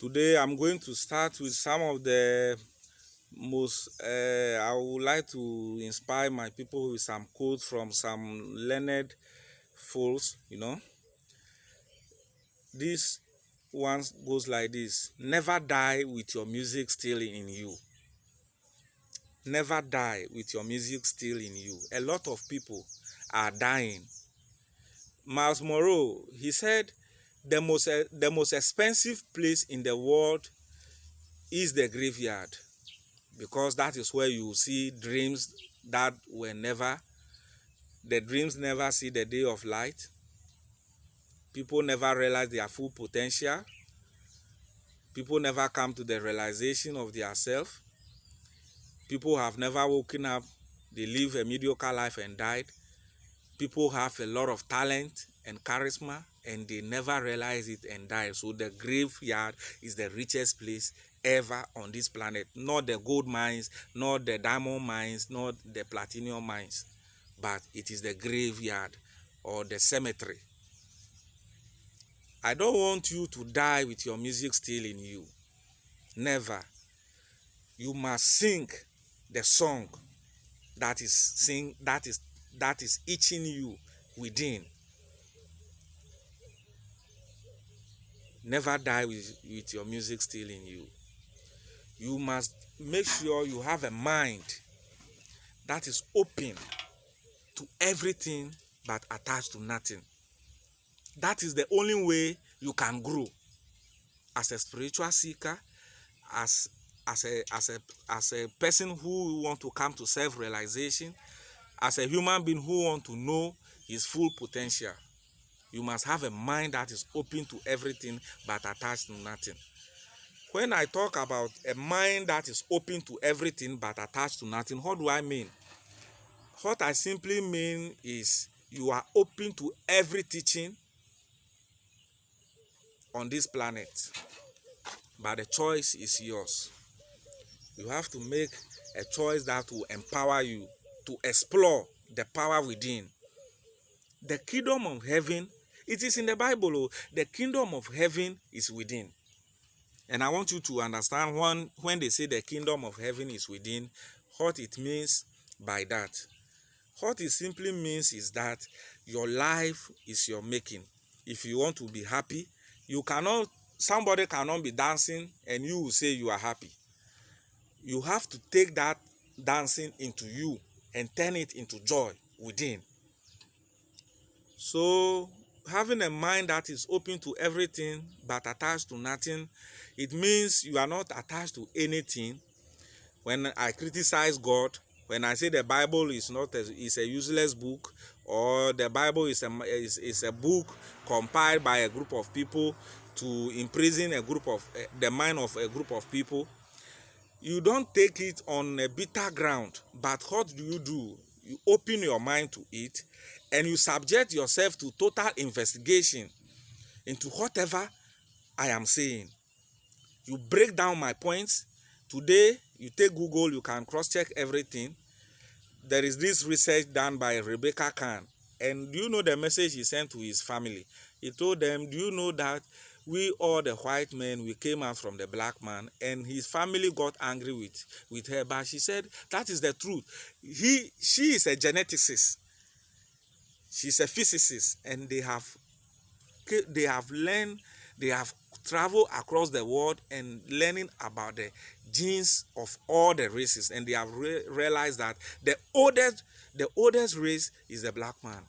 Today I'm going to start with some of the most I would like to inspire my people with some quotes from some learned fools. This one goes like this: never die with your music still in you. Never die with your music still in you. A lot of people are dying. Miles Monroe, he said the most expensive place in the world is the graveyard, because that is where you see dreams that were never, the dreams never see the day of light. People never realize their full potential. People never come to the realization of their self. People have never woken up. They live a mediocre life and died. People have a lot of talent and charisma and they never realize it and die. So the graveyard is the richest place ever on this planet. Not the gold mines, not the diamond mines, not the platinum mines, but it is the graveyard or the cemetery. I don't want you to die with your music still in you. Never. You must sing the song that is itching you within. Never die with your music still in you. You must make sure you have a mind that is open to everything but attached to nothing. That is the only way you can grow as a spiritual seeker, as a person who want to come to self-realization, as a human being who want to know his full potential. You must have a mind that is open to everything but attached to nothing. When I talk about a mind that is open to everything but attached to nothing, what do I mean? What I simply mean is you are open to every teaching on this planet, but the choice is yours. You have to make a choice that will empower you to explore the power within. The kingdom of heaven, it is in the Bible. The kingdom of heaven is within. And I want you to understand when they say the kingdom of heaven is within, what it means by that. What it simply means is that your life is your making. If you want to be happy, somebody cannot be dancing and you will say you are happy. You have to take that dancing into you and turn it into joy within. So having a mind that is open to everything but attached to nothing, it means you are not attached to anything. When I criticize God, when I say the Bible is a useless book, or the Bible is a book compiled by a group of people to imprison the mind of a group of people, you don't take it on a bitter ground. But what do? You open your mind to it and you subject yourself to total investigation into whatever I am saying. You break down my points. Today, you take Google, you can cross-check everything. There is this research done by Rebecca Khan. And do you know the message he sent to his family? He told them, do you know that we all the white men, we came out from the black man, and his family got angry with her. But she said, that is the truth. She is a geneticist. She's a physicist. And they have learned, they have traveled across the world and learning about the genes of all the races, and they have realized that the oldest race is the black man.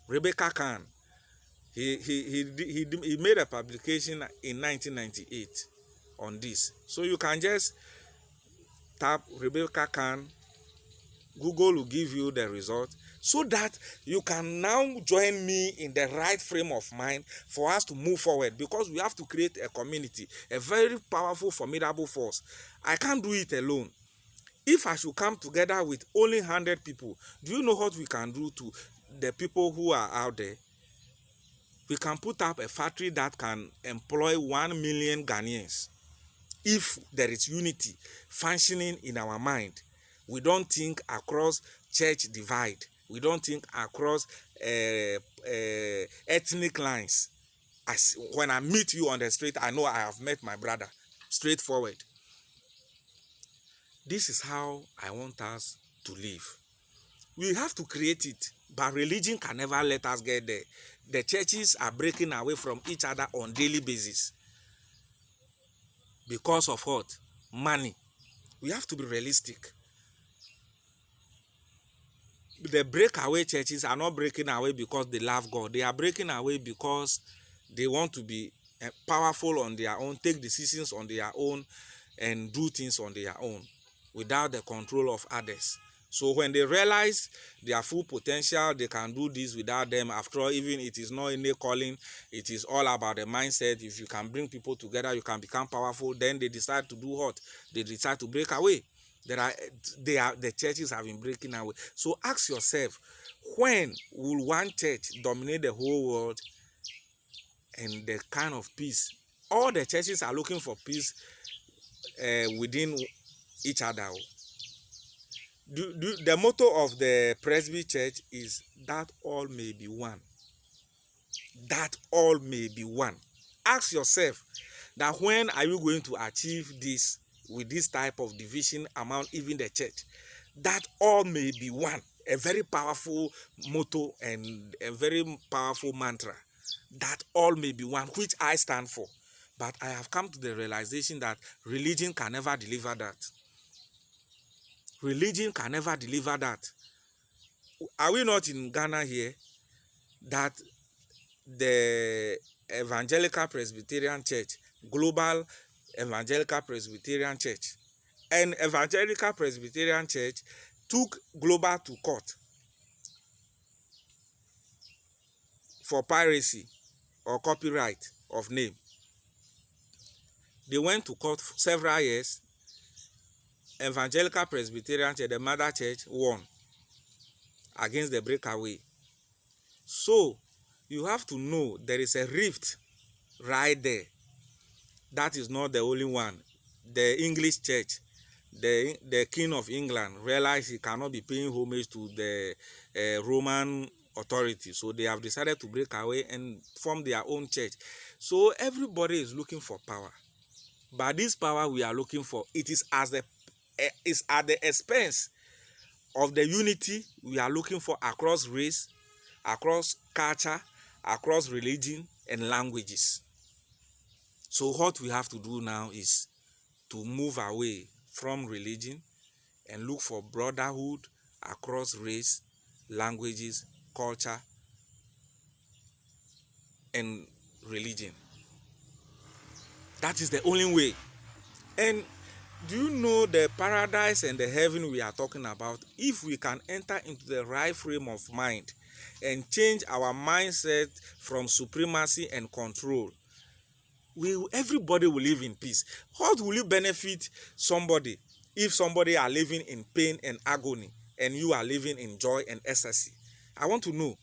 Rebecca Khan, he made a publication in 1998 on this. So you can just tap Rebecca Khan, Google will give you the result, so that you can now join me in the right frame of mind for us to move forward, because we have to create a community, a very powerful, formidable force. I can't do it alone. If I should come together with only 100 people, do you know what we can do to the people who are out there? We can put up a factory that can employ 1 million Ghanaians. If there is unity functioning in our mind, we don't think across church divide. We don't think across ethnic lines. When I meet you on the street, I know I have met my brother. Straightforward. This is how I want us to live. We have to create it, but religion can never let us get there. The churches are breaking away from each other on daily basis. Because of what? Money. We have to be realistic. The breakaway churches are not breaking away because they love God. They are breaking away because they want to be powerful on their own, take decisions on their own, and do things on their own without the control of others. So when they realize their full potential, they can do this without them. After all, even it is not in a calling, it is all about the mindset. If you can bring people together, you can become powerful. Then they decide to do what? They decide to break away. The churches have been breaking away. So ask yourself, when will one church dominate the whole world and the kind of peace? All the churches are looking for peace within each other. The motto of the Presby Church is that all may be one. That all may be one. Ask yourself that when are you going to achieve this with this type of division among even the church? That all may be one. A very powerful motto and a very powerful mantra. That all may be one, which I stand for. But I have come to the realization that religion can never deliver that. Religion can never deliver that. Are we not in Ghana here that the Evangelical Presbyterian Church, Global Evangelical Presbyterian Church, and Evangelical Presbyterian Church took Global to court for piracy or copyright of name? They went to court for several years. Evangelical Presbyterian Church, the mother church, won against the breakaway. So you have to know there is a rift right there. That is not the only one. The English church, the King of England, realized he cannot be paying homage to the Roman authority. So they have decided to break away and form their own church. So everybody is looking for power. But this power we are looking for, it is at the expense of the unity we are looking for across race, across culture, across religion and languages. So what we have to do now is to move away from religion and look for brotherhood across race, languages, culture, and religion. That is the only way. And do you know the paradise and the heaven we are talking about? If we can enter into the right frame of mind and change our mindset from supremacy and control, everybody will live in peace. How will you benefit somebody if somebody are living in pain and agony and you are living in joy and ecstasy? I want to know.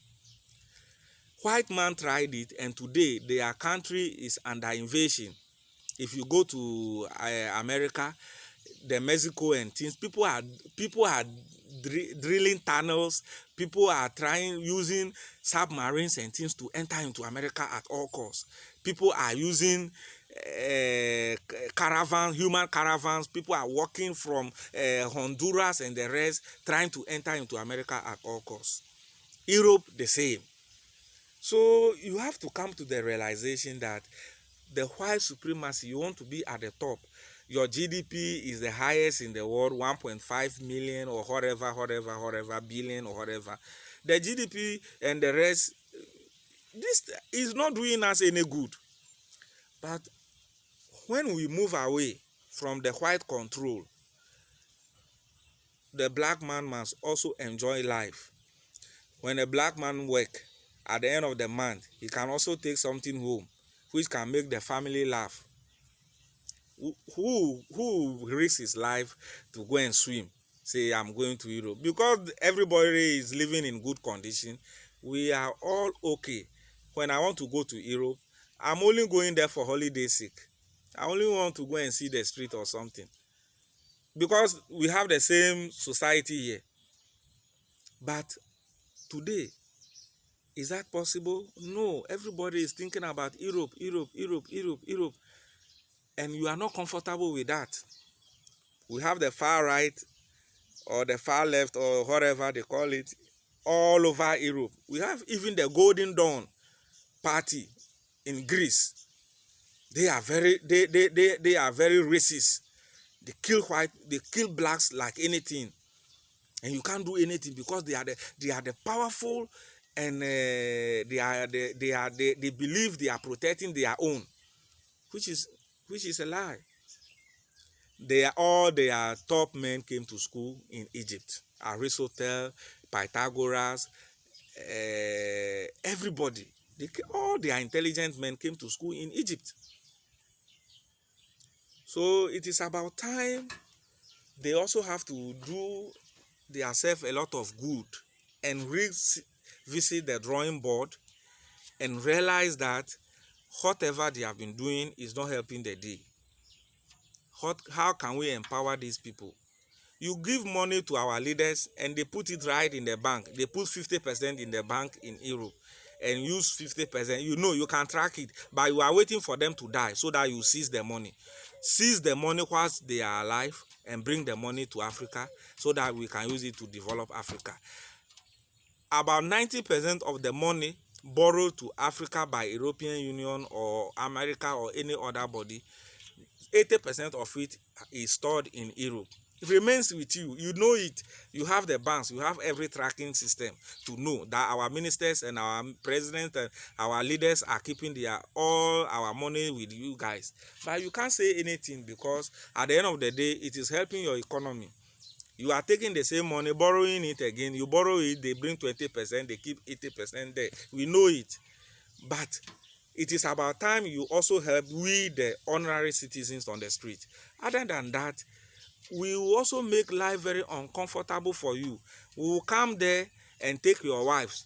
White man tried it, and today their country is under invasion. If you go to America, the Mexico and things, people are drilling tunnels. People are using submarines and things to enter into America at all costs. People are using human caravans. People are walking from Honduras and the rest, trying to enter into America at all costs. Europe, the same. So you have to come to the realization that the white supremacy, you want to be at the top. Your GDP is the highest in the world, 1.5 million or whatever, billion or whatever. The GDP and the rest, this is not doing us any good. But when we move away from the white control, the black man must also enjoy life. When a black man works, at the end of the month, he can also take something home, which can make the family laugh. Who risks his life to go and swim? Say, I'm going to Europe. Because everybody is living in good condition, we are all okay. When I want to go to Europe, I'm only going there for holiday sake. I only want to go and see the street or something. Because we have the same society here. But today, Is that possible? No. Everybody is thinking about Europe, Europe, Europe, Europe, Europe. And you are not comfortable with that. We have the far right or the far left or whatever they call it all over Europe. We have even the Golden Dawn party in Greece. They are they are very racist. They kill blacks like anything. And you can't do anything because they are the powerful, and they believe they are protecting their own, which is a lie. All their top men came to school in Egypt. Aristotle, Pythagoras, everybody. All their intelligent men came to school in Egypt. So it is about time they also have to do themselves a lot of good and visit the drawing board and realize that whatever they have been doing is not helping the day. How can we empower these people? You give money to our leaders and they put it right in the bank. They put 50% in the bank in Europe and use 50%. You know you can track it, but you are waiting for them to die so that you seize the money. Seize the money whilst they are alive and bring the money to Africa so that we can use it to develop Africa. About 90% of the money borrowed to Africa by European Union or America or any other body, 80% of it is stored in Europe. It remains with you. You know it. You have the banks. You have every tracking system to know that our ministers and our presidents and our leaders are keeping all our money with you guys. But you can't say anything because at the end of the day, it is helping your economy. You are taking the same money, borrowing it again. You borrow it, they bring 20%, they keep 80% there. We know it. But it is about time you also help we, the ordinary citizens on the street. Other than that, we will also make life very uncomfortable for you. We will come there and take your wives,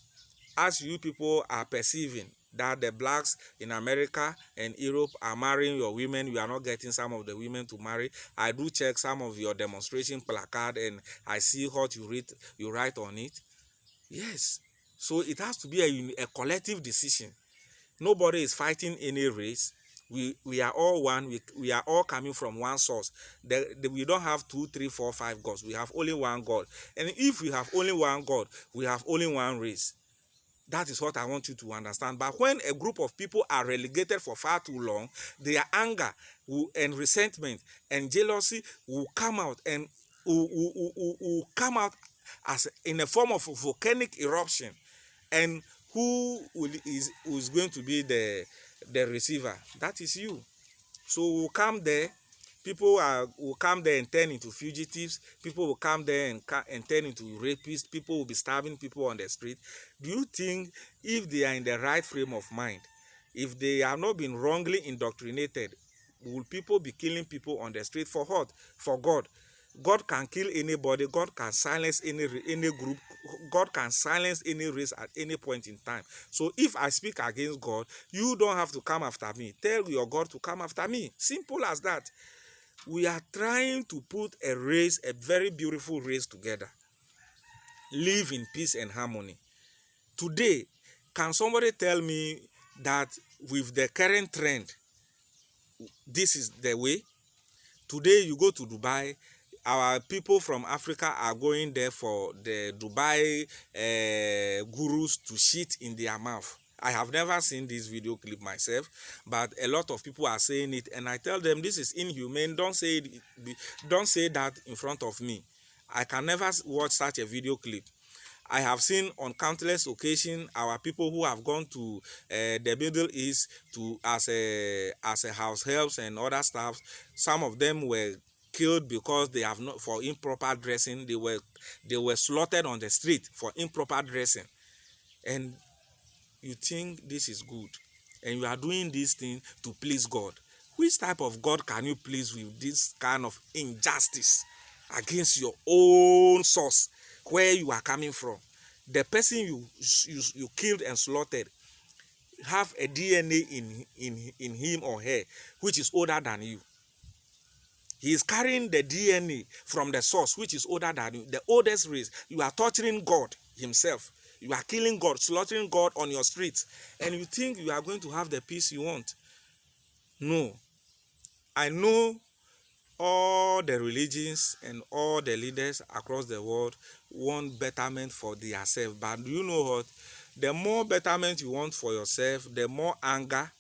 as you people are perceiving that the blacks in America and Europe are marrying your women. You are not getting some of the women to marry. I do check some of your demonstration placard and I see what you write on it. Yes. So it has to be a collective decision. Nobody is fighting any race. We are all one. We are all coming from one source. We don't have 2, 3, 4, 5 gods. We have only one God. And if we have only one God, we have only one race. That is what I want you to understand. But when a group of people are relegated for far too long, their anger and resentment and jealousy will come out and will come out as in a form of volcanic eruption. And who is going to be the receiver? That is you. So we'll come there. People will come there and turn into fugitives. People will come there and turn into rapists. People will be stabbing people on the street. Do you think if they are in the right frame of mind, if they have not been wrongly indoctrinated, will people be killing people on the street for what? For God. God can kill anybody. God can silence any group. God can silence any race at any point in time. So if I speak against God, you don't have to come after me. Tell your God to come after me. Simple as that. We are trying to put a very beautiful race together. Live in peace and harmony. Today, can somebody tell me that with the current trend, this is the way? Today, you go to Dubai, our people from Africa are going there for the Dubai gurus to shit in their mouth. I have never seen this video clip myself, but a lot of people are saying it, and I tell them this is inhumane. Don't say that in front of me. I can never watch such a video clip. I have seen on countless occasions our people who have gone to the Middle East as a house helps and other stuff. Some of them were killed because they have not for improper dressing. They were slaughtered on the street for improper dressing. And you think this is good, and you are doing this thing to please God. Which type of God can you please with this kind of injustice against your own source, where you are coming from? The person you killed and slaughtered have a DNA in him or her which is older than you. He is carrying the DNA from the source which is older than you, the oldest race. You are torturing God himself. You are killing God, slaughtering God on your streets, and you think you are going to have the peace you want. No. I know all the religions and all the leaders across the world want betterment for themselves. But do you know what? The more betterment you want for yourself, the more anger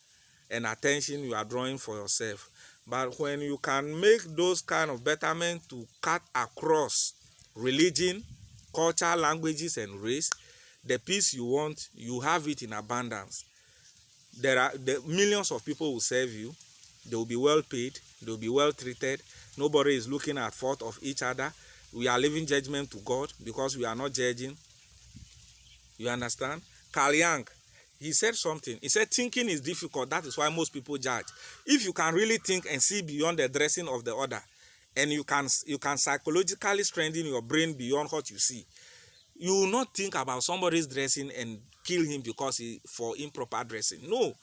and attention you are drawing for yourself. But when you can make those kind of betterment to cut across religion, culture, languages, and race, the peace you want, you have it in abundance. The millions of people will serve you. They will be well paid. They will be well treated. Nobody is looking at fault of each other. We are leaving judgment to God because we are not judging. You understand? Carl Jung, he said something. He said thinking is difficult. That is why most people judge. If you can really think and see beyond the dressing of the other, and you can psychologically strengthen your brain beyond what you see, you will not think about somebody's dressing and kill him because for improper dressing. No.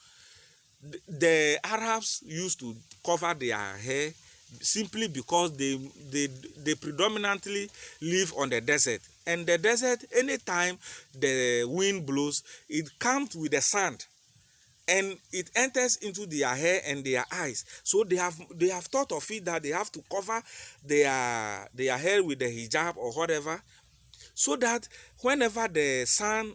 The Arabs used to cover their hair simply because they predominantly live on the desert. And the desert, anytime the wind blows, it comes with the sand and it enters into their hair and their eyes. So they have thought of it that they have to cover their hair with the hijab or whatever, so that whenever the sun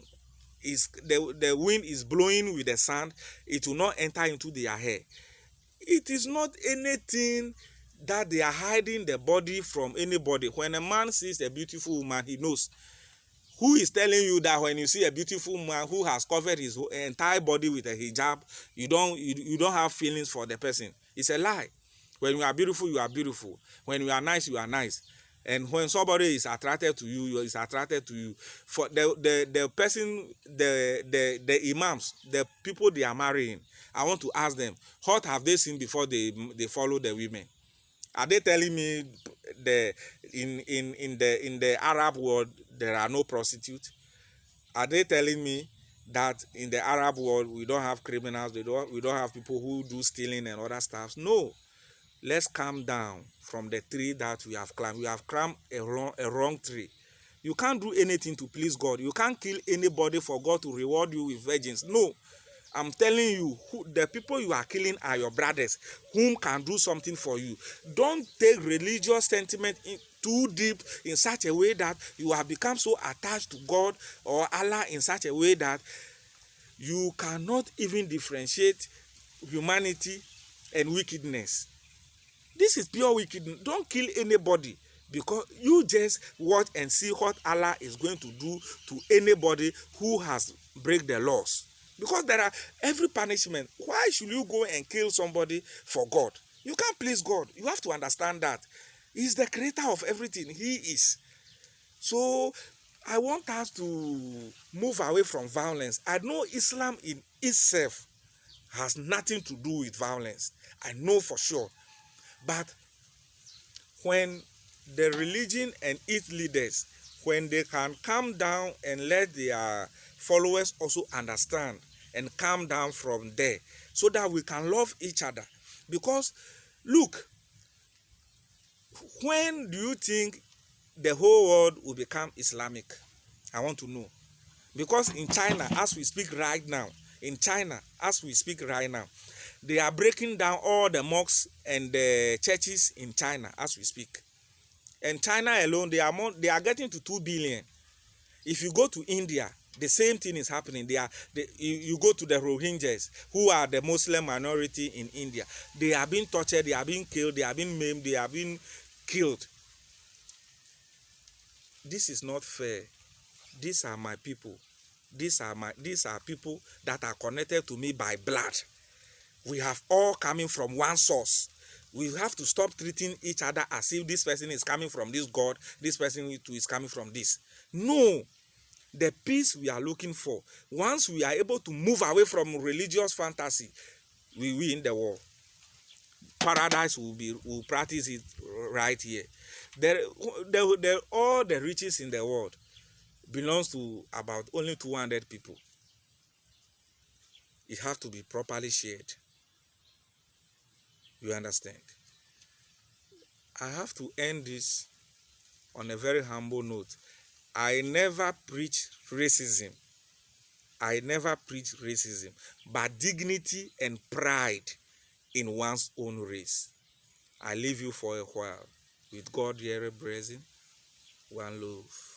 is the wind is blowing with the sand, it will not enter into their hair. It is not anything that they are hiding the body from anybody. When a man sees a beautiful woman, he knows. Who is telling you that when you see a beautiful man who has covered his entire body with a hijab, you don't have feelings for the person? It's a lie. When you are beautiful, you are beautiful. When you are nice, you are nice. And when somebody is attracted to you, is attracted to you. For the person, the imams, the people they are marrying, I want to ask them, what have they seen before they follow the women? Are they telling me in the Arab world there are no prostitutes? Are they telling me that in the Arab world we don't have criminals, we don't have people who do stealing and other stuff? No. Let's calm down from the tree that we have climbed. We have climbed a wrong tree. You can't do anything to please God. You can't kill anybody for God to reward you with virgins. No. I'm telling you, the people you are killing are your brothers, whom can do something for you. Don't take religious sentiment too deep in such a way that you have become so attached to God or Allah in such a way that you cannot even differentiate humanity and wickedness. This is pure wickedness. Don't kill anybody because you just watch and see what Allah is going to do to anybody who has break the laws. Because there are every punishment. Why should you go and kill somebody for God? You can't please God. You have to understand that He's the creator of everything. He is. So I want us to move away from violence. I know Islam in itself has nothing to do with violence. I know for sure. But when the religion and its leaders, when they can calm down and let their followers also understand and calm down from there, so that we can love each other. Because look, when do you think the whole world will become Islamic? I want to know. Because in China, as we speak right now, they are breaking down all the mosques and the churches in China as we speak. And China alone, they are getting to 2 billion. If you go to India, the same thing is happening. You go to the Rohingyas, who are the Muslim minority in India. They are being tortured, they are being killed, they are being maimed, they are being killed. This is not fair. These are my people. These are people that are connected to me by blood. We have all coming from one source. We have to stop treating each other as if this person is coming from this God, this person too is coming from this. No. The peace we are looking for, once we are able to move away from religious fantasy, we win the war. Paradise will practice it right here. All the riches in the world belongs to about only 200 people. It has to be properly shared. You understand? I have to end this on a very humble note. I never preach racism. I never preach racism, but dignity and pride in one's own race. I leave you for a while. With God, here blessing, one love.